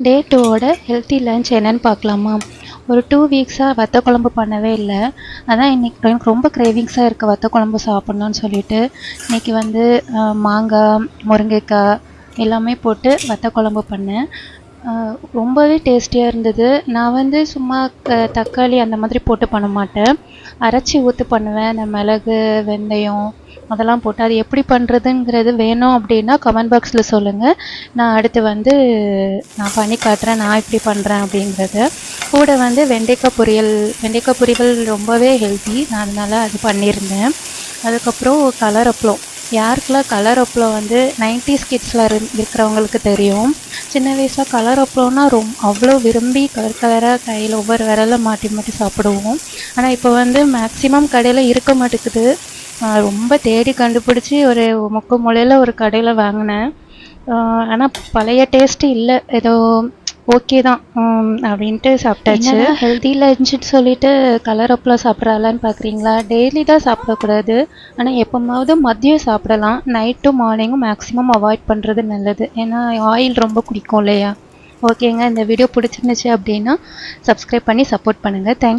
டே 2ஓட healthy lunch என்னன்னு பார்க்கலாமா? ஒரு 2 வீக்ஸாக வத்த குழம்பு பண்ணவே இல்லை. அதான் எனக்கு ரொம்ப கிரேவிங்ஸாக இருக்குது வத்த குழம்பு சாப்பிட்ணுன்னு சொல்லிட்டு இன்றைக்கி வந்து மாங்காய், முருங்கைக்காய் எல்லாமே போட்டு வத்த குழம்பு பண்ணேன். ரொம்பவே டேஸ்டியாக இருந்தது. நான் வந்து சும்மா தக்காளி அந்த மாதிரி போட்டு பண்ண மாட்டேன். அரைச்சி ஊற்றி பண்ணுவேன். அந்த மிளகு, வெந்தயம் அதெல்லாம் போட்டு அது எப்படி பண்ணுறதுங்கிறது வேணும் அப்படின்னா கமெண்ட் பாக்ஸில் சொல்லுங்கள். நான் அடுத்து வந்து நான் பண்ணி காட்டுறேன் நான் எப்படி பண்ணுறேன் அப்படிங்கிறத. கூட வந்து வெண்டைக்காய் பொரியல் ரொம்பவே ஹெல்த்தி. நான் அதனால் அது பண்ணியிருந்தேன். அதுக்கப்புறம் கலர் அப்பளம். யாருக்கெல்லாம் கலர் அப்பளம் வந்து 90s கிட்ஸில் இருக்கிறவங்களுக்கு தெரியும். சின்ன வயசில் கலர் அப்பளம்னா அவ்வளோ விரும்பி கலர் கலராக கையில் ஒவ்வொரு விரலில் மாட்டி மாட்டி சாப்பிடுவோம். ஆனால் இப்போ வந்து மேக்ஸிமம் கடையில் இருக்க மாட்டேங்குது. ரொம்ப தேடி கண்டுபிடிச்சி ஒரு முக்கு மூலையில் ஒரு கடையில் வாங்கினேன். ஆனால் பழைய டேஸ்ட்டு இல்லை. ஏதோ ஓகே தான் அப்படின்ட்டு சாப்பிட்டாச்சு. ஹெல்த்தி லஞ்சுன்னு சொல்லிட்டு கலர் அப்பளம் சாப்பிட்றாளான்னு பார்க்குறீங்களா? டெய்லி தான் சாப்பிடக்கூடாது. ஆனால் எப்போமாவது மதியம் சாப்பிடலாம். நைட்டும் மார்னிங்கும் மேக்ஸிமம் அவாய்ட் பண்ணுறது நல்லது. ஏன்னா ஆயில் ரொம்ப குடிக்கும் இல்லையா? ஓகேங்க, இந்த வீடியோ பிடிச்சிருந்துச்சு அப்படின்னா சப்ஸ்கிரைப் பண்ணி சப்போர்ட் பண்ணுங்கள். தேங்க்ஸ்.